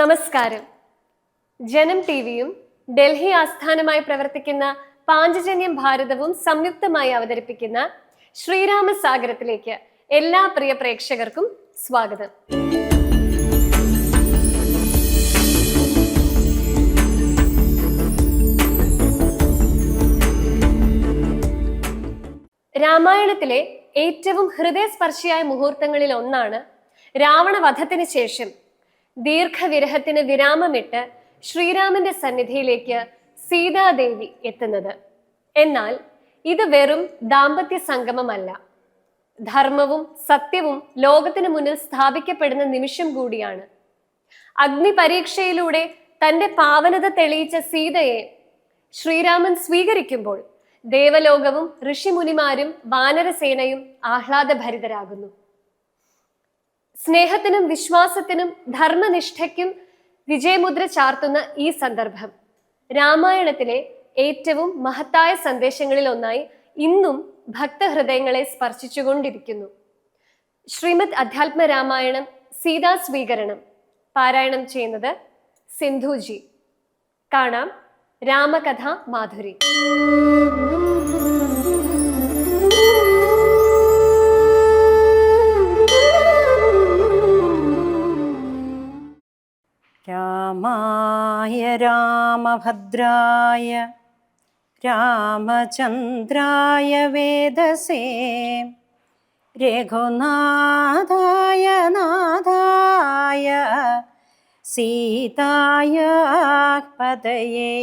നമസ്കാരം. ജനം ടിവിയും ഡൽഹി ആസ്ഥാനമായി പ്രവർത്തിക്കുന്ന പാഞ്ചജന്യം ഭാരതവും സംയുക്തമായി അവതരിപ്പിക്കുന്ന ശ്രീരാമസാഗരത്തിലേക്ക് എല്ലാ പ്രിയ പ്രേക്ഷകർക്കും സ്വാഗതം. രാമായണത്തിലെ ഏറ്റവും ഹൃദയസ്പർശിയായ മുഹൂർത്തങ്ങളിൽ ഒന്നാണ് രാവണവധത്തിന് ശേഷം ദീർഘവിരഹത്തിന് വിരാമമിട്ട് ശ്രീരാമന്റെ സന്നിധിയിലേക്ക് സീതാദേവി എത്തുന്നത്. എന്നാൽ ഇത് വെറും ദാമ്പത്യ സംഗമമല്ല, ധർമ്മവും സത്യവും ലോകത്തിന് മുന്നിൽ സ്ഥാപിക്കപ്പെടുന്ന നിമിഷം കൂടിയാണ്. അഗ്നി പരീക്ഷയിലൂടെ തന്റെ പാവനത തെളിയിച്ച സീതയെ ശ്രീരാമൻ സ്വീകരിക്കുമ്പോൾ ദേവലോകവും ഋഷിമുനിമാരും വാനരസേനയും ആഹ്ലാദഭരിതരാകുന്നു. സ്നേഹത്തിനും വിശ്വാസത്തിനും ധർമ്മനിഷ്ഠയ്ക്കും വിജയമുദ്ര ചാർത്തുന്ന ഈ സന്ദർഭം രാമായണത്തിലെ ഏറ്റവും മഹത്തായ സന്ദേശങ്ങളിൽ ഒന്നായി ഇന്നും ഭക്തഹൃദയങ്ങളെ സ്പർശിച്ചുകൊണ്ടിരിക്കുന്നു. ശ്രീമദ് അധ്യാത്മ രാമായണം സീതാ സ്വീകരണം പാരായണം ചെയ്യുന്നത് സിന്ധുജി. കാണാം രാമകഥ മാധുരി. രാമായ രാമഭദ്രായ രാമചന്ദ്രായ വേദസേ രഘുനാഥായ നാഥായ സീതായ പതയേ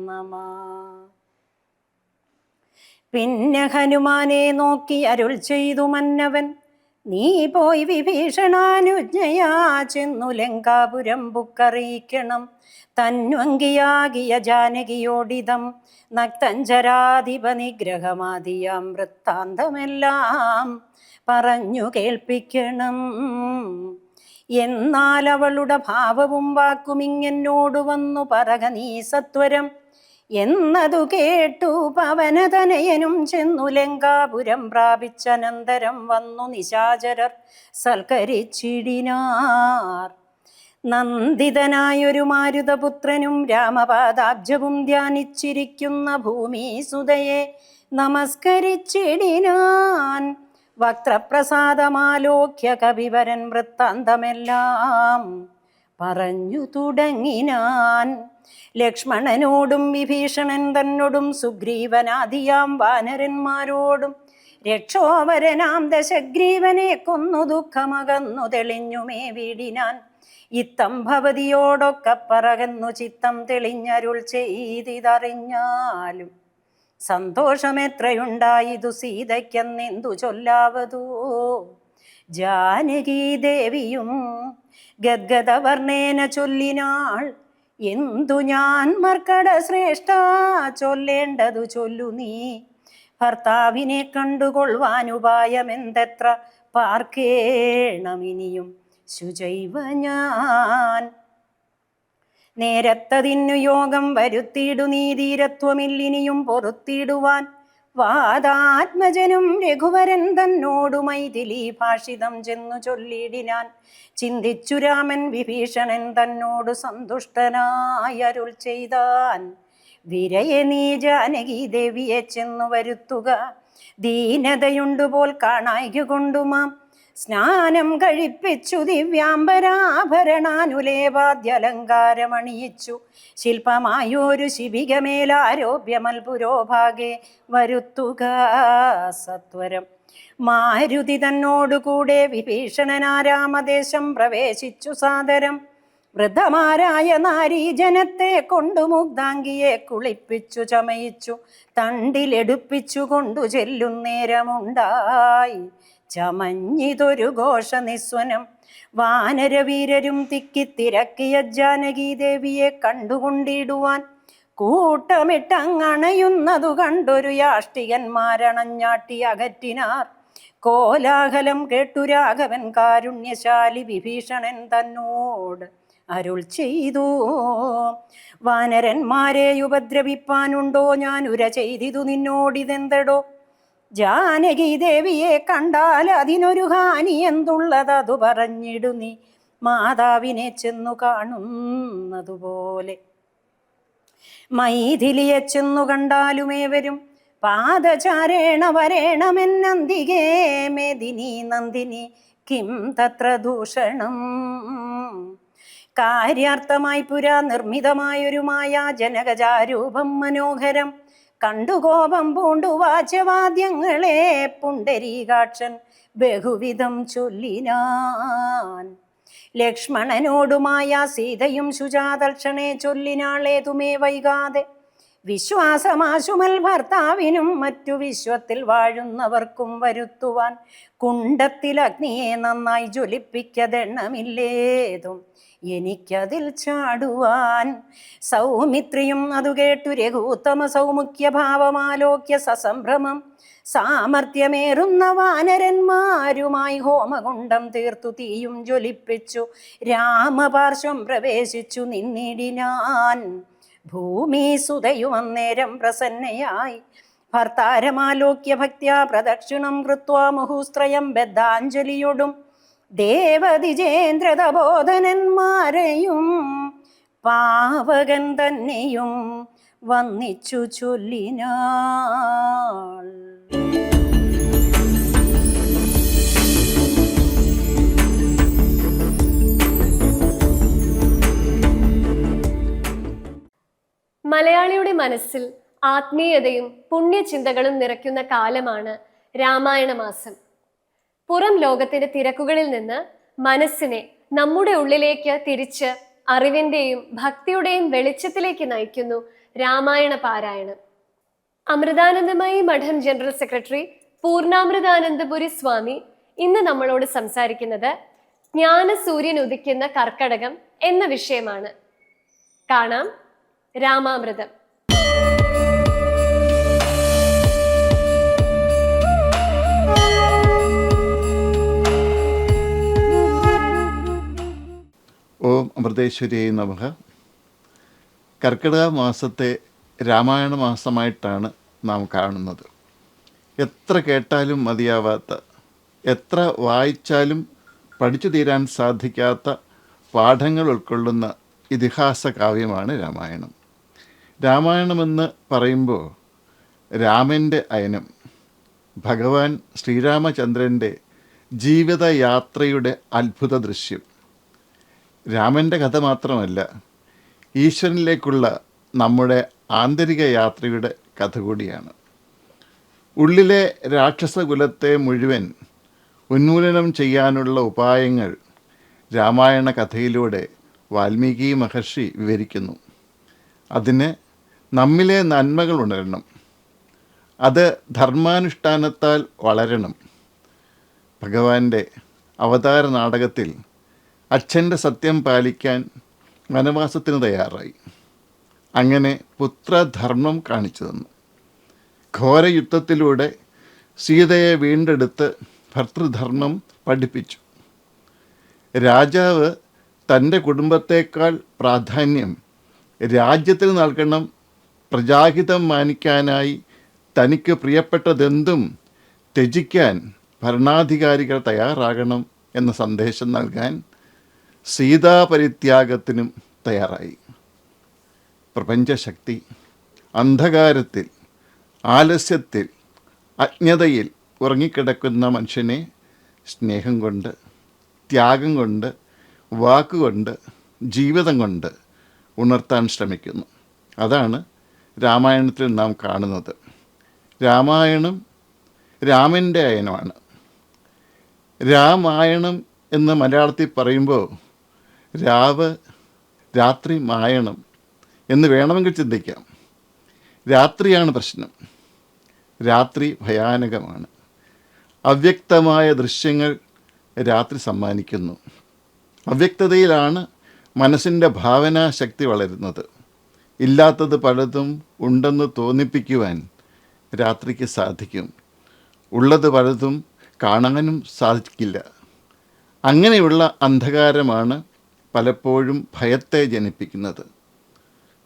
നമഃ. പിന്നെ ഹനുമാനെ നോക്കി അരുൾ ചെയ്തു മന്നവൻ, നീ പോയി വിഭീഷണാനുജ്ഞയാ ചെന്നു ലങ്കാപുരം ബുക്കറിയിക്കണം. തന്വങ്കിയാകിയ ജാനകിയോടിതം നക്തഞ്ചരാധിപ നിഗ്രഹമാദിയാം വൃത്താന്തമെല്ലാം പറഞ്ഞു കേൾപ്പിക്കണം. എന്നാൽ അവളുടെ ഭാവവും വാക്കും ഇങ്ങെന്നോട് വന്നു പറക നീ സത്വരം എന്നതു കേട്ടു പവനതനയനും ചെന്നു ലങ്കാപുരം പ്രാപിച്ചനന്തരം വന്നു നിശാചരർ സൽക്കരിച്ചിടിനാർ. നന്ദിതനായൊരു മാരുതപുത്രനും രാമപാദാബ്ജവും ധ്യാനിച്ചിരിക്കുന്ന ഭൂമിസുതയെ നമസ്കരിച്ചിടിനാൻ. വക്രപ്രസാദമാലോക്യ കവിവരൻ വൃത്താന്തമെല്ലാം പറഞ്ഞു തുടങ്ങിനാൻ. ലക്ഷ്മണനോടും വിഭീഷണൻ തന്നോടും സുഗ്രീവനാദിയാം വാനരന്മാരോടും രക്ഷോവരനാം ദശഗ്രീവനെ കൊന്നു ദുഃഖമകന്നു തെളിഞ്ഞുമേ വീടിനാൻ. ഇത്തം ഭവതിയോടൊക്കെ പറകന്നു ചിത്തം തെളിഞ്ഞരുൾ ചെയ്തിതറിഞ്ഞാലും സന്തോഷമെത്രയുണ്ടായിതു സീതയ്ക്കെന്നെന്തു ചൊല്ലാവതോ. ജാനകീ ദേവിയും ഗദ്ഗദവർണ്ണേന ചൊല്ലിനാൾ, എന്തു ഞാൻ മർക്കട ശ്രേഷ്ഠ ചൊല്ലേണ്ടതു ചൊല്ലു നീ. ഭർത്താവിനെ കണ്ടുകൊള്ളുവാനുപായമെന്തെത്ര പാർക്കേണമിനിയും ശുചൈവ ഞാൻ. നേരത്തതിന്നു യോഗം വരുത്തിയിടു നീ, ധീരത്വമില്ലിനിയും പൊറുത്തിടുവാൻ. വാദാത്മജനും രഘുവരൻ തന്നോടു മൈഥിലി ഭാഷിതം ചെന്നു ചൊല്ലിടിനാൻ. ചിന്തിച്ചു രാമൻ വിഭീഷണൻ തന്നോടു സന്തുഷ്ടനായരുൾ ചെയ്താൻ. വിരയെ നീ ജാനകി ദേവിയെ ചെന്നു വരുത്തുക, ദീനതയുണ്ടുപോൽ കാണായ്ക കൊണ്ടുമാം. സ്നാനം കഴിപ്പിച്ചു ദിവ്യാംബരാഭരണാനുലേപാദ്യലങ്കാരമണിയിച്ചു ശില്പമായൊരു ശിബികമേലാരോപ്യമൽപുരോഭാഗെ വരുത്തുക സത്വരം. മാരുതി തന്നോടുകൂടെ വിഭീഷണനാരാമദേശം പ്രവേശിച്ചു സാദരം. വൃദ്ധമാരായ നാരീജനത്തെ കൊണ്ടു മുഗ്ധാംഗിയെ കുളിപ്പിച്ചു ചമയിച്ചു തണ്ടിലെടുപ്പിച്ചു കൊണ്ടു ചെല്ലുന്നേരമുണ്ടായി ചമഞ്ഞിതൊരു ഘോഷനിസ്വനം. വാനരവീരരും തിക്കിത്തിരക്കിയ ജാനകി ദേവിയെ കണ്ടുകൊണ്ടിടുവാൻ കൂട്ടമിട്ടങ്ങണയുന്നതു കണ്ടൊരു യാഷ്ടികന്മാരണഞ്ഞാട്ടി അകറ്റിനാർ. കോലാഹലം കേട്ടു രാഘവൻ കാരുണ്യശാലി വിഭീഷണൻ തന്നോട് അരുൾ ചെയ്തു, വാനരന്മാരെ ഉപദ്രവിപ്പാനുണ്ടോ? ഞാൻ ഉര ചെയ്തിതു നിന്നോടിതെന്തടോ? ജാനകി ദേവിയെ കണ്ടാൽ അതിനൊരു ഹാനി എന്തുള്ളതതു പറഞ്ഞിടു നീ. മാതാവിനെ ചെന്നു കാണുന്നതുപോലെ. മൈഥിലിയെ ചെന്നു കണ്ടാലുമേവരും പാദചാരേണ വരേണമെന്നന്തികേ മേദിനി നന്ദിനി കിം തത്ര ദൂഷണം. കാര്യാർത്ഥമായി പുരാ നിർമ്മിതമായൊരു മായാ ജനകജാരൂപം മനോഹരം കണ്ടു കോപം പൂണ്ടു വാദ്യങ്ങളെ പുണ്ടരീകാക്ഷൻ ബഹുവിധം ചൊല്ലിനാൻ. ലക്ഷ്മണനോടുമായ സീതയും ശുചാതൽക്ഷണേ ചൊല്ലിനാളേതുമേ വൈകാതെ. വിശ്വാസമാശുമൽ ഭർത്താവിനും മറ്റു വിശ്വത്തിൽ വാഴുന്നവർക്കും വരുത്തുവാൻ കുണ്ടത്തിൽ അഗ്നിയെ നന്നായി ജ്വലിപ്പിക്കതെണ്ണമില്ലേതും എനിക്കതിൽ ചാടുവാൻ. സൗമിത്രിയും അതു കേട്ടു രഘൂത്തമ സൗമുഖ്യ ഭാവമാലോക്യ സസംഭ്രമം സാമർത്ഥ്യമേറുന്ന വാനരന്മാരുമായി ഹോമകുണ്ടം തീർത്തു തീയും ജ്വലിപ്പിച്ചു രാമപാർശ്വം പ്രവേശിച്ചു നിന്നിടിനാൻ. ഭൂമി സുതയും അന്നേരം പ്രസന്നയായി ഭർത്താരമാലോക്യ ഭക്ത്യാ പ്രദക്ഷിണം കൃത്വാ മുഹുസ്ത്രയം ബദ്ധാഞ്ജലിയൊടും ദേവദിജേന്ദ്രതബോധനന്മാരെയും പാവകൻ തന്നെയും വന്നിച്ചു ചൊല്ലിനാൾ. മലയാളിയുടെ മനസ്സിൽ ആത്മീയതയും പുണ്യചിന്തകളും നിറയ്ക്കുന്ന കാലമാണ് രാമായണ മാസം. പുറം ലോകത്തിന്റെ തിരക്കുകളിൽ നിന്ന് മനസ്സിനെ നമ്മുടെ ഉള്ളിലേക്ക് തിരിച്ച് അറിവിന്റെയും ഭക്തിയുടെയും വെളിച്ചത്തിലേക്ക് നയിക്കുന്നു രാമായണ പാരായണം. അമൃതാനന്ദമയി മഠം ജനറൽ സെക്രട്ടറി പൂർണ്ണാമൃതാനന്ദപുരി സ്വാമി ഇന്ന് നമ്മളോട് സംസാരിക്കുന്നത് ജ്ഞാനസൂര്യൻ ഉദിക്കുന്ന കർക്കടകം എന്ന വിഷയമാണ്. കാണാം രാമാമൃതം. ഓം അമൃതേശ്വരിയെ നമഃ. കർക്കിടക മാസത്തെ രാമായണ മാസമായിട്ടാണ് നാം കാണുന്നത്. എത്ര കേട്ടാലും മതിയാവാത്ത, എത്ര വായിച്ചാലും പഠിച്ചു തീരാൻ സാധിക്കാത്ത പാഠങ്ങൾ ഉൾക്കൊള്ളുന്ന ഇതിഹാസ കാവ്യമാണ് രാമായണം. രാമായണമെന്ന് പറയുമ്പോൾ രാമൻ്റെ അയനം, ഭഗവാൻ ശ്രീരാമചന്ദ്രൻ്റെ ജീവിതയാത്രയുടെ അത്ഭുത ദൃശ്യം, രാമൻ്റെ കഥ മാത്രമല്ല, ഈശ്വരനിലേക്കുള്ള നമ്മുടെ ആന്തരിക യാത്രയുടെ കഥ കൂടിയാണ്. ഉള്ളിലെ രാക്ഷസകുലത്തെ മുഴുവൻ ഉന്മൂലനം ചെയ്യാനുള്ള ഉപായങ്ങൾ രാമായണ കഥയിലൂടെ വാൽമീകി മഹർഷി വിവരിക്കുന്നു. അതിന് നമ്മിലെ നന്മകൾ ഉണരണം, അത് ധർമാനുഷ്ഠാനത്താൽ വളരണം. ഭഗവാന്റെ അവതാര നാടകത്തിൽ അച്ഛൻ്റെ സത്യം പാലിക്കാൻ വനവാസത്തിന് തയ്യാറായി. അങ്ങനെ പുത്രധർമ്മം കാണിച്ചു തന്നു. ഘോരയുദ്ധത്തിലൂടെ സീതയെ വീണ്ടെടുത്ത് ഭർതൃധർമ്മം പഠിപ്പിച്ചു. രാജാവ് തൻ്റെ കുടുംബത്തേക്കാൾ പ്രാധാന്യം രാജ്യത്തിന് നൽകണം. പ്രജാഹിതം മാനിക്കാനായി തനിക്ക് പ്രിയപ്പെട്ടതെന്തും ത്യജിക്കാൻ ഭരണാധികാരികൾ തയ്യാറാകണം എന്ന സന്ദേശം നൽകാൻ സീതാപരിത്യാഗത്തിനും തയ്യാറായി. പ്രപഞ്ചശക്തി അന്ധകാരത്തിൽ, ആലസ്യത്തിൽ, അജ്ഞതയിൽ ഉറങ്ങിക്കിടക്കുന്ന മനുഷ്യനെ സ്നേഹം കൊണ്ട്, ത്യാഗം കൊണ്ട്, വാക്കുകൊണ്ട്, ജീവിതം കൊണ്ട് ഉണർത്താൻ ശ്രമിക്കുന്നു. അതാണ് രാമായണത്തിൽ നാം കാണുന്നത്. രാമായണം രാമൻ്റെ അയനമാണ്. രാമായണം എന്ന് മലയാളത്തിൽ പറയുമ്പോൾ രാത്രി മായണം എന്ന് വേണമെങ്കിൽ ചിന്തിക്കാം. രാത്രിയാണ് പ്രശ്നം. രാത്രി ഭയാനകമാണ്. അവ്യക്തമായ ദൃശ്യങ്ങൾ രാത്രി സമ്മാനിക്കുന്നു. അവ്യക്തതയിലാണ് മനസ്സിൻ്റെ ഭാവനാശക്തി വളരുന്നത്. ഇല്ലാത്തത് പലതും ഉണ്ടെന്ന് തോന്നിപ്പിക്കുവാൻ രാത്രിക്ക് സാധിക്കും. ഉള്ളത് പലതും കാണാനും സാധിക്കില്ല. അങ്ങനെയുള്ള അന്ധകാരമാണ് പലപ്പോഴും ഭയത്തെ ജനിപ്പിക്കുന്നത്.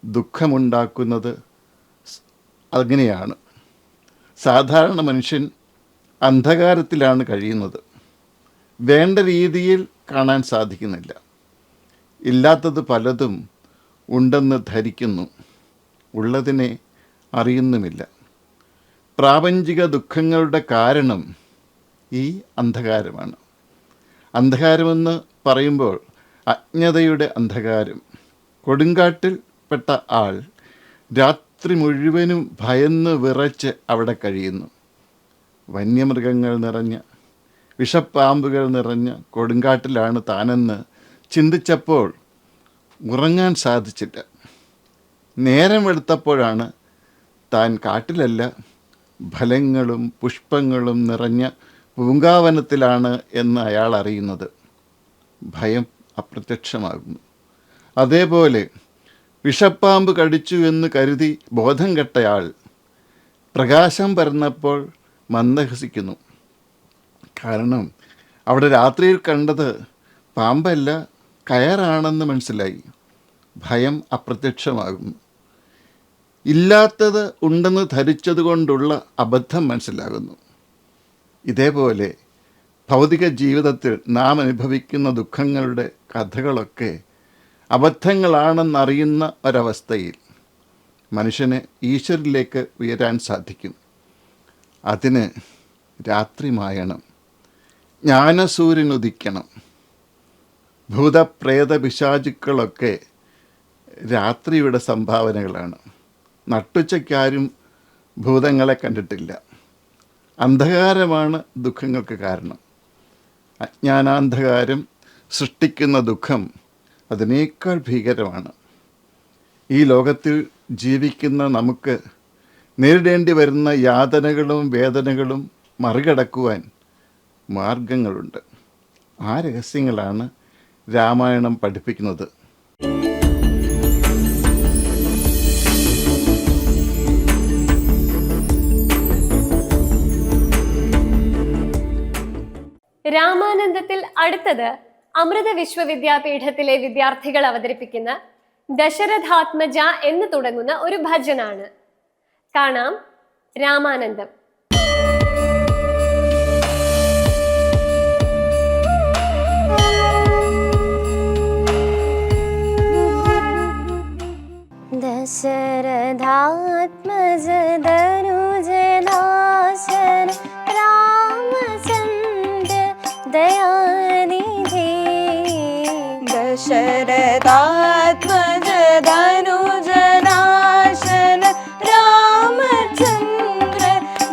ദുഃഖമുണ്ടാക്കുന്നത് അങ്ങനെയാണ്. സാധാരണ മനുഷ്യൻ അന്ധകാരത്തിലാണ് കഴിയുന്നത്. വേണ്ട രീതിയിൽ കാണാൻ സാധിക്കുന്നില്ല. ഇല്ലാത്തത് പലതും ഉണ്ടെന്ന് ധരിക്കുന്നു, ഉള്ളതിനെ അറിയുന്നുമില്ല. പ്രാപഞ്ചിക ദുഃഖങ്ങളുടെ കാരണം ഈ അന്ധകാരമാണ്. അന്ധകാരമെന്ന് പറയുമ്പോൾ അജ്ഞതയുടെ അന്ധകാരം. കൊടുങ്കാട്ടിൽ പെട്ട ആൾ രാത്രി മുഴുവനും ഭയന്ന് വിറച്ച് അവിടെ കഴിയുന്നു. വന്യമൃഗങ്ങൾ നിറഞ്ഞ, വിഷപ്പാമ്പുകൾ നിറഞ്ഞ കൊടുങ്കാട്ടിലാണ് താനെന്ന് ചിന്തിച്ചപ്പോൾ ഉറങ്ങാൻ സാധിച്ചില്ല. നേരം വെളുത്തപ്പോഴാണ് താൻ കാട്ടിലല്ല, ഫലങ്ങളും പുഷ്പങ്ങളും നിറഞ്ഞ പൂങ്കാവനത്തിലാണ് എന്ന് അയാൾ അറിയുന്നത്. ഭയം അപ്രത്യക്ഷമാകുന്നു. അതേപോലെ വിഷപ്പാമ്പ് കടിച്ചു എന്ന് കരുതി ബോധം കെട്ടയാൾ പ്രകാശം പരന്നപ്പോൾ മന്ദഹസിക്കുന്നു. കാരണം അവിടെ രാത്രിയിൽ കണ്ടത് പാമ്പല്ല, കയറാണെന്ന് മനസ്സിലായി. ഭയം അപ്രത്യക്ഷമാകുന്നു. ഇല്ലാത്തത് ഉണ്ടെന്ന് ധരിച്ചതുകൊണ്ടുള്ള അബദ്ധം മനസ്സിലാകുന്നു. ഇതേപോലെ ഭൗതിക ജീവിതത്തിൽ നാം അനുഭവിക്കുന്ന ദുഃഖങ്ങളുടെ കഥകളൊക്കെ അബദ്ധങ്ങളാണെന്നറിയുന്ന ഒരവസ്ഥയിൽ മനുഷ്യന് ഈശ്വരിലേക്ക് ഉയരാൻ സാധിക്കും. അതിന് രാത്രി മായണം, ജ്ഞാനസൂര്യനുദിക്കണം. ഭൂതപ്രേത പിശാചുക്കളൊക്കെ രാത്രിയുടെ സംഭാവനകളാണ്. നട്ടുച്ചയ്ക്കാരും ഭൂതങ്ങളെ കണ്ടിട്ടില്ല. അന്ധകാരമാണ് ദുഃഖങ്ങൾക്ക് കാരണം. അജ്ഞാനാന്ധകാരം സൃഷ്ടിക്കുന്ന ദുഃഖം അതിനേക്കാൾ ഭീകരമാണ്. ഈ ലോകത്തിൽ ജീവിക്കുന്ന നമുക്ക് നേരിടേണ്ടി വരുന്ന യാതനകളും വേദനകളും മറികടക്കുവാൻ മാർഗങ്ങളുണ്ട്. ആ രഹസ്യങ്ങളാണ് രാമായണം പഠിപ്പിക്കുന്നത്. രാമാനന്ദത്തിൽ അടുത്തത് അമൃത വിശ്വവിദ്യാപീഠത്തിലെ വിദ്യാർത്ഥികൾ അവതരിപ്പിക്കുന്ന ദശരഥാത്മജ എന്ന് തുടങ്ങുന്ന ഒരു ഭജനാണ്. കാണാം രാമാനന്ദം. ദശരഥാത്മജ ധനുജനാശന രാമചന്ദ്ര ദയാനിധി. ദശരഥാത്മജ ധനുജനാശന രാമചന്ദ്ര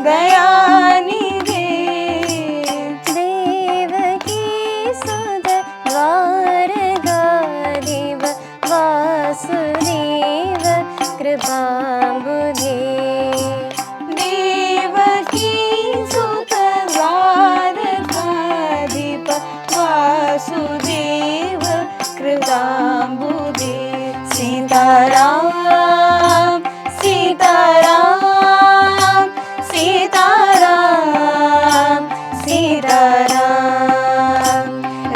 ദയാനിധി. ദേവകീ സുത ദ്വാരകാധിപ വാസുദേവ കൃപാംബുധേ. ദേവകീ സുത ദ്വാരകാധിപ വാസുദേവ കൃപാംബുധേ. സീതാരാം സീതാരാം സീതാരാം സീതാരാം.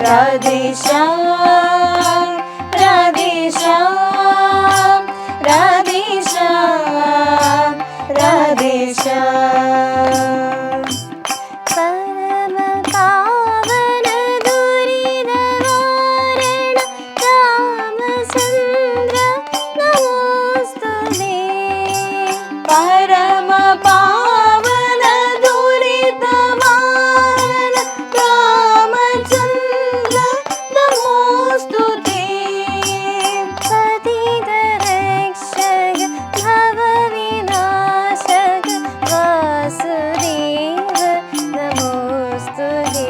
രാധേശ്യാം രാധേശ്യാം രാധേശ്യാം രാധേശ്യാം. പരമ പാവന ദുരിതവാരണ രാമചന്ദ്ര നമോസ്തുതേ. പരമ പാവന ദുരിതവാരണ രാമചന്ദ്ര നമോസ്തുതേ. പതിത രക്ഷക ഭവവിനാശക വാസുദേവ നമോസ്തുതേ.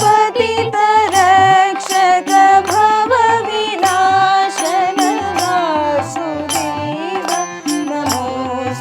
പതിത രക്ഷക ഭവ വിനാശന വാസുദേവ നമോസ്തുതേ.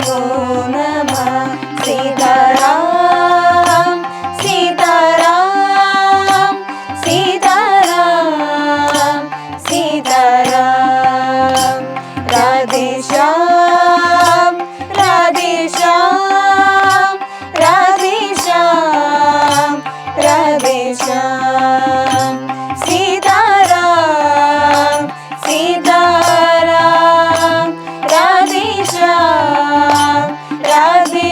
नमो नमः सीताराम सीताराम सीताराम सीताराम राधे श्याम राधे श्याम राधे श्याम राधे श्याम सीताराम सीताराम राधे श्याम राधे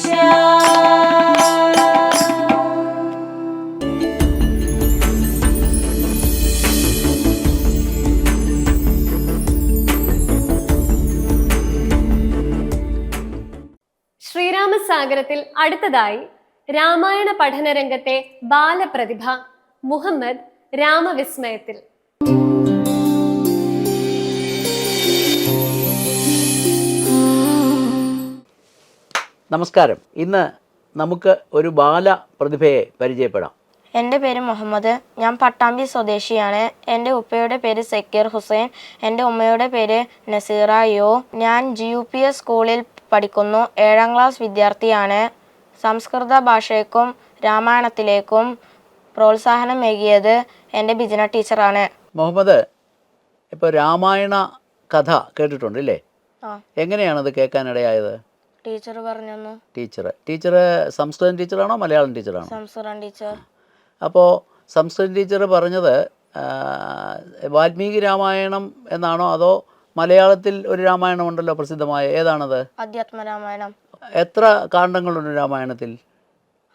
श्याम। ശ്രീരാമസാഗരത്തിൽ അടുത്തതായി രാമായണ പഠനരംഗത്തെ ബാലപ്രതിഭ മുഹമ്മദ് രാമവിസ്മയത്തിൽ. നമസ്കാരം. ഇന്ന് നമുക്ക് ഒരു ബാലപ്രതിഭയെ പരിചയപ്പെടാം. എൻ്റെ പേര് മുഹമ്മദ്. ഞാൻ പട്ടാമ്പി സ്വദേശിയാണ്. എൻ്റെ ഉപ്പയുടെ പേര് സക്കീർ ഹുസൈൻ. എൻ്റെ ഉമ്മയുടെ പേര് നസീറ യോ. ഞാൻ GUPS സ്കൂളിൽ പഠിക്കുന്നു. 7ാം ക്ലാസ് വിദ്യാർത്ഥിയാണ്. സംസ്കൃത ഭാഷയ്ക്കും രാമായണത്തിലേക്കും പ്രോത്സാഹനമേകിയത് എൻ്റെ ബിജന ടീച്ചറാണ്. മുഹമ്മദ്, ഇപ്പോൾ രാമായണ കഥ കേട്ടിട്ടുണ്ട് അല്ലേ? ആ, എങ്ങനെയാണത് കേൾക്കാനിടയായത്? ടീച്ചർ പറഞ്ഞു. ടീച്ചർ സംസ്കൃതം ടീച്ചറാണോ മലയാളം ടീച്ചറാണോ? സംസ്കൃതം ടീച്ചർ. അപ്പോൾ സംസ്കൃതം ടീച്ചർ പറഞ്ഞത് വാൽമീകി രാമായണം എന്നാണോ അതോ മലയാളത്തിൽ ഒരു രാമായണം ഉണ്ടല്ലോ പ്രസിദ്ധമായ, ഏതാണത്? അധ്യാത്മരാമായണം. എത്ര കാണ്ഡങ്ങളുണ്ട് രാമായണത്തിൽ?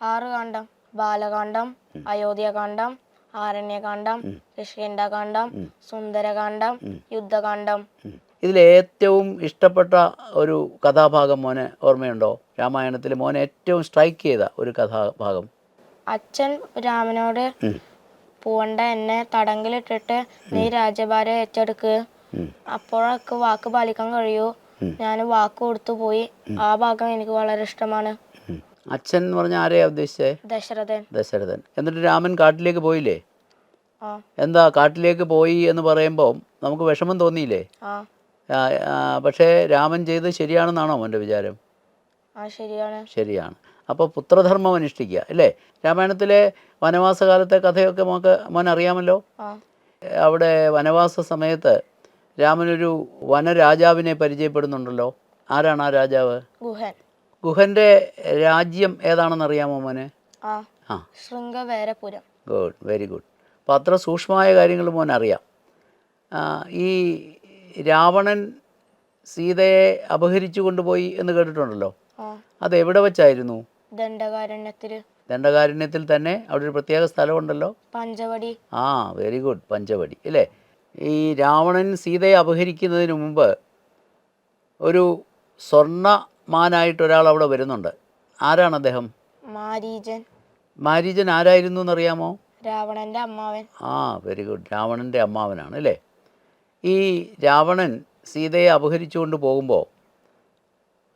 6 കാണ്ഡം. ബാലകാന്ഡം, അയോധ്യകാന്ഡം, ആരണ്യകാന്ഡം, കിഷ്കിന്ധാകാന്ഡം, സുന്ദരകാന്ഡം, യുദ്ധകാന്ഡം. ഇതിലേറ്റവും ഇഷ്ടപ്പെട്ട ഒരു കഥാഭാഗം മോനെ ഓർമ്മയുണ്ടോ? രാമായണത്തിൽ മോനെ ഏറ്റവും സ്ട്രൈക്ക് ചെയ്ത ഒരു കഥാഭാഗം? അച്ഛൻ രാമനോട് പൂവണ്ട എന്നെ തടങ്കിലിട്ടിട്ട് നീ രാജ്യഭാരം ഏറ്റെടുക്ക്, അപ്പോഴൊക്കെ വാക്ക് പാലിക്കാൻ കഴിയൂ, ഞാൻ വാക്ക് കൊടുത്തു പോയി. ആ ഭാഗം എനിക്ക് വളരെ ഇഷ്ടമാണ്. അച്ഛൻ എന്ന് പറഞ്ഞാൽ ആരെയാ ഉദ്ദേശിച്ചേ? ദശരഥൻ. ദശരഥൻ. എന്നിട്ട് രാമൻ കാട്ടിലേക്ക് പോയില്ലേ? ആ എന്താ കാട്ടിലേക്ക് പോയി എന്ന് പറയുമ്പോൾ നമുക്ക് വിഷമം തോന്നിയില്ലേ? ആ പക്ഷേ രാമൻ ചെയ്തത് ശരിയാണെന്നാണോ മോൻ്റെ വിചാരം? ആ ശരിയാണ്. ശരിയാണ്. അപ്പോൾ പുത്രധർമ്മം അനുഷ്ഠിക്കുക അല്ലേ? രാമായണത്തിലെ വനവാസകാലത്തെ കഥയൊക്കെ മോൻ അറിയാമല്ലോ. ആ അവിടെ വനവാസ സമയത്ത് രാമനൊരു വനരാജാവിനെ പരിചയപ്പെടുന്നുണ്ടല്ലോ. ആരാണ് ആ രാജാവ്? ഗുഹൻ. ഗുഹൻ്റെ രാജ്യം ഏതാണെന്ന് അറിയാമോ മോനെ? ആ ആ, ശൃംഗവേരപുരം. Good, very good. അപ്പോൾ അത്ര സൂക്ഷ്മമായ കാര്യങ്ങൾ മോൻ അറിയാം. ഈ രാവണൻ സീതയെ അപഹരിച്ചു കൊണ്ടുപോയി എന്ന് കേട്ടിട്ടുണ്ടല്ലോ. ആ അത് എവിടെ വെച്ചായിരുന്നു? ദണ്ഡകാരണ്യത്തില്. ദണ്ഡകാരണ്യത്തിൽ തന്നെ അവിടെ ഒരു പ്രത്യേക സ്ഥലമുണ്ടല്ലോ, പഞ്ചവടി. ആ വെരി ഗുഡ്, പഞ്ചവടി അല്ലേ? ഈ രാവണൻ സീതയെ അപഹരിക്കുന്നതിന് മുമ്പ് ഒരു സ്വർണ്ണമാനായിട്ടൊരാൾ അവിടെ വരുന്നുണ്ട്. ആരാണ് അദ്ദേഹം? മാരീചൻ. മാരീചൻ ആരായിരുന്നു എന്നറിയാമോ? രാവണന്റെ അമ്മാവൻ. ആ വെരി ഗുഡ്, രാവണൻ്റെ അമ്മാവനാണ് അല്ലേ? ഈ രാവണൻ സീതയെ അപഹരിച്ചുകൊണ്ട് പോകുമ്പോൾ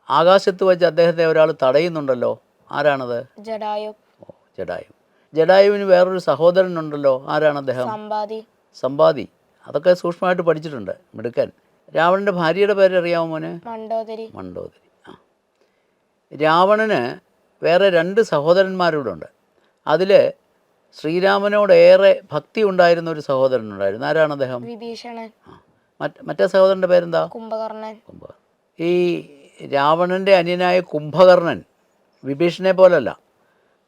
ആകാശത്ത് വെച്ച് അദ്ദേഹത്തെ ഒരാൾ തടയുന്നുണ്ടല്ലോ. ആരാണത്? ജടായു. ഓ, ജടായു. ജടായുവിന് വേറൊരു സഹോദരനുണ്ടല്ലോ. ആരാണ് അദ്ദേഹം? സമ്പാദി. സമ്പാദി. അതൊക്കെ സൂക്ഷ്മമായിട്ട് പഠിച്ചിട്ടുണ്ട്, മിടുക്കൻ. രാവണൻ്റെ ഭാര്യയുടെ പേര് അറിയാമോ മോനെ? മണ്ഡോദരി. മണ്ഡോദരി. ആ, രാവണന് വേറെ 2 സഹോദരന്മാരോടുണ്ട്. അതിൽ ശ്രീരാമനോടേറെ ഭക്തി ഉണ്ടായിരുന്ന ഒരു സഹോദരനുണ്ടായിരുന്നു. ആരാണ് അദ്ദേഹം? വിഭീഷണൻ. മറ്റേ സഹോദരൻ്റെ പേരെന്താ? കുംഭകർണൻ. കുംഭകർണൻ. ഈ രാവണൻ്റെ അന്യനായ കുംഭകർണൻ വിഭീഷണനെ പോലല്ല.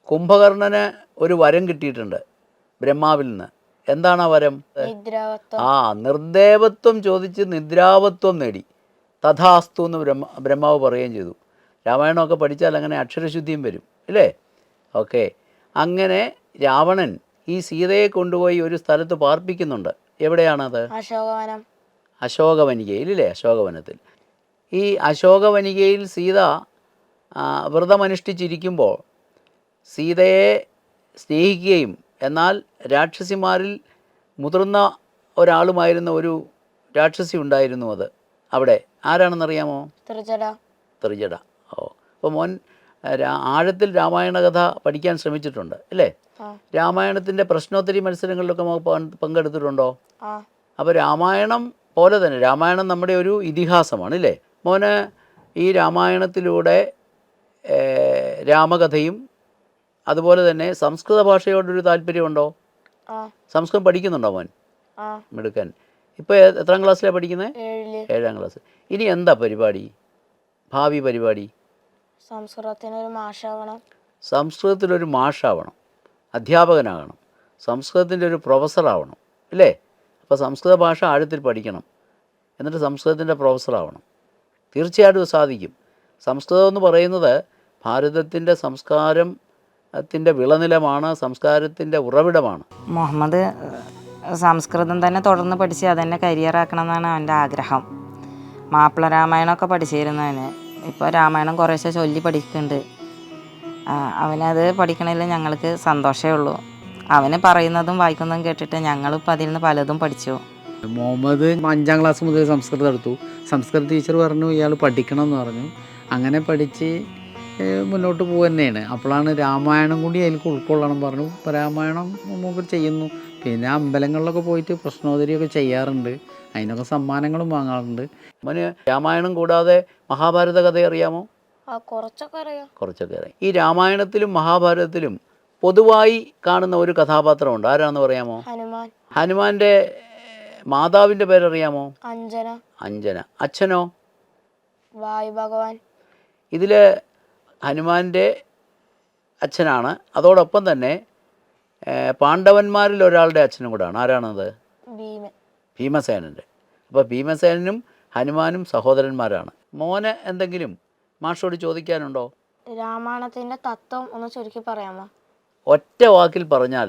കുംഭകർണന് ഒരു വരം കിട്ടിയിട്ടുണ്ട് ബ്രഹ്മാവിൽ നിന്ന്. എന്താണ് ആ വരം? നിദ്രാവത്വം. ആ, നിർദ്ദേവത്വം ചോദിച്ച് നിദ്രാവത്വം നേടി. തഥാസ്തു എന്ന് ബ്രഹ്മാവ് പറയുകയും ചെയ്തു. രാമായണമൊക്കെ പഠിച്ചാൽ അങ്ങനെ അക്ഷരശുദ്ധിയും വരും അല്ലേ? ഓക്കെ. അങ്ങനെ രാവണൻ ഈ സീതയെ കൊണ്ടുപോയി ഒരു സ്ഥലത്ത് പാർപ്പിക്കുന്നുണ്ട്. എവിടെയാണത്? അശോകവനം. അശോകവനികയിൽ ഇല്ലേ? അശോകവനത്തിൽ. ഈ അശോകവനികയിൽ സീത വ്രതമനുഷ്ഠിച്ചിരിക്കുമ്പോൾ സീതയെ സ്നേഹിക്കുകയും എന്നാൽ രാക്ഷസിമാരിൽ മുതിർന്ന ഒരാളുമായിരുന്ന ഒരു രാക്ഷസി ഉണ്ടായിരുന്നു. അത് അവിടെ ആരാണെന്നറിയാമോ? ത്രിജട. ത്രിജട. ഓ, അപ്പോൾ മോൻ ആഴത്തിൽ രാമായണ കഥ പഠിക്കാൻ ശ്രമിച്ചിട്ടുണ്ട് അല്ലേ? രാമായണത്തിൻ്റെ പ്രശ്നോത്തരി മത്സരങ്ങളിലൊക്കെ പങ്കെടുത്തിട്ടുണ്ടോ? അപ്പോൾ രാമായണം പോലെ തന്നെ രാമായണം നമ്മുടെ ഒരു ഇതിഹാസമാണ് അല്ലേ? മോന് ഈ രാമായണത്തിലൂടെ രാമകഥയും അതുപോലെ തന്നെ സംസ്കൃത ഭാഷയോടൊരു താല്പര്യമുണ്ടോ? ആ സംസ്കൃതം പഠിക്കുന്നുണ്ടോ മോൻ? ആ മിടുക്കൻ. ഇപ്പോൾ എത്രാം ക്ലാസ്സിലാണ് പഠിക്കുന്നത്? 7 7ാം ക്ലാസ്. ഇനി എന്താ പരിപാടി, ഭാവി പരിപാടി? സംസ്കൃതത്തിനൊരു മാഷാവണം. സംസ്കൃതത്തിലൊരു മാഷാവണം, അധ്യാപകനാകണം, സംസ്കൃതത്തിൻ്റെ ഒരു പ്രൊഫസറാവണം അല്ലേ? അപ്പോൾ സംസ്കൃത ഭാഷ ആഴത്തിൽ പഠിക്കണം, എന്നിട്ട് സംസ്കൃതത്തിൻ്റെ പ്രൊഫസറാവണം. തീർച്ചയായിട്ടും സാധിക്കും. സംസ്കൃതം എന്ന് പറയുന്നത് ഭാരതത്തിൻ്റെ സംസ്കാരത്തിൻ്റെ വിളനിലമാണ്, സംസ്കാരത്തിൻ്റെ ഉറവിടമാണ്. മുഹമ്മദ് സംസ്കൃതം തന്നെ തുടർന്ന് പഠിച്ച് അതന്നെ കരിയറാക്കണം എന്നാണ് അവൻ്റെ ആഗ്രഹം. മാപ്പിള രാമായണമൊക്കെ പഠിച്ചിരുന്നവന് ഇപ്പോൾ രാമായണം കുറേശ്ശെ ചൊല്ലി പഠിക്കുന്നുണ്ട്. അവനത് പഠിക്കണതിൽ ഞങ്ങൾക്ക് സന്തോഷമേ ഉള്ളൂ. അവന് പറയുന്നതും വായിക്കുന്നതും കേട്ടിട്ട് ഞങ്ങളിപ്പോൾ അതിൽ നിന്ന് പലതും പഠിച്ചു. മുഹമ്മദ് 5ാം ക്ലാസ് മുതൽ സംസ്കൃതം എടുത്തു. സംസ്കൃത ടീച്ചർ പറഞ്ഞു ഇയാൾ പഠിക്കണം എന്ന് പറഞ്ഞു. അങ്ങനെ പഠിച്ച് മുന്നോട്ട് പോകുക തന്നെയാണ്. അപ്പോഴാണ് രാമായണം കൂടി അതിലേക്ക് ഉൾക്കൊള്ളണം പറഞ്ഞു. ഇപ്പോൾ രാമായണം നമുക്ക് ചെയ്യുന്നു. പിന്നെ അമ്പലങ്ങളിലൊക്കെ പോയിട്ട് പ്രശ്നോത്തരിയൊക്കെ ചെയ്യാറുണ്ട്. അതിനൊക്കെ സമ്മാനങ്ങളും വാങ്ങാറുണ്ട്. മോന് രാമായണം കൂടാതെ മഹാഭാരത കഥ അറിയാമോ? കുറച്ചൊക്കെ അറിയാം. കുറച്ചൊക്കെ അറിയാം. ഈ രാമായണത്തിലും മഹാഭാരതത്തിലും പൊതുവായി കാണുന്ന ഒരു കഥാപാത്രമുണ്ട്. ആരാണെന്ന് പറയാമോ? ഹനുമാൻ. ഹനുമാൻ്റെ മാതാവിൻ്റെ പേരറിയാമോ? അഞ്ജന. അഞ്ജന. അച്ഛനോ? വായു ഭഗവാൻ. ഇതിൽ ഹനുമാൻ്റെ അച്ഛനാണ്. അതോടൊപ്പം തന്നെ പാണ്ഡവന്മാരിൽ ഒരാളുടെ അച്ഛനും കൂടാണ്. ആരാണത്? ഭീമൻ. ഭീമസേനൻ്റെ. അപ്പോൾ ഭീമസേനനും ഹനുമാനും സഹോദരന്മാരാണ്. മോന് എന്തെങ്കിലും മാഷോട് ചോദിക്കാനുണ്ടോ? രാമായണത്തിൻ്റെ തത്വം ഒന്ന് ചുരുക്കി പറയാമോ? ഒറ്റ വാക്കിൽ പറഞ്ഞാൽ,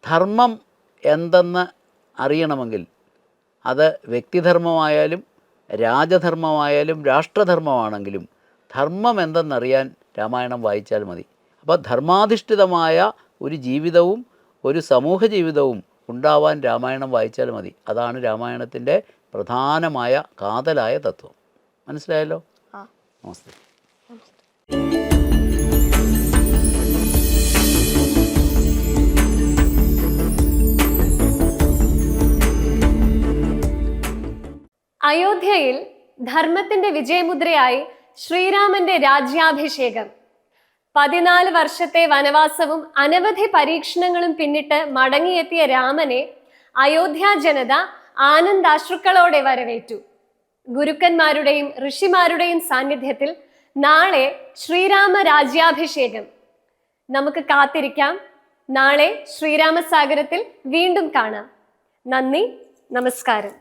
ധർമ്മം എന്തെന്ന് അറിയണമെങ്കിൽ അത് വ്യക്തിധർമ്മമായാലും രാജധർമ്മമായാലും രാഷ്ട്രധർമ്മമാണെങ്കിലും ധർമ്മം എന്തെന്നറിയാൻ രാമായണം വായിച്ചാൽ മതി. അപ്പോൾ ധർമാധിഷ്ഠിതമായ ഒരു ജീവിതവും ഒരു സമൂഹ ജീവിതവും ഉണ്ടാവാൻ രാമായണം വായിച്ചാൽ മതി. അതാണ് രാമായണത്തിൻ്റെ പ്രധാനമായ കാതലായ തത്വം. മനസ്സിലായല്ലോ? നമസ്തേ. അയോധ്യയിൽ ധർമ്മത്തിന്റെ വിജയമുദ്രയായി ശ്രീരാമന്റെ രാജ്യാഭിഷേകം. 14 വർഷത്തെ വനവാസവും അനവധി പരീക്ഷണങ്ങളും പിന്നിട്ട് മടങ്ങിയെത്തിയ രാമനെ അയോധ്യ ജനത ആനന്ദാശ്രുക്കളോടെ വരവേറ്റു. ഗുരുക്കന്മാരുടെയും ഋഷിമാരുടെയും സാന്നിധ്യത്തിൽ നാളെ ശ്രീരാമ രാജ്യാഭിഷേകം. നമുക്ക് കാത്തിരിക്കാം. നാളെ ശ്രീരാമസാഗരത്തിൽ വീണ്ടും കാണാം. നന്ദി, നമസ്കാരം.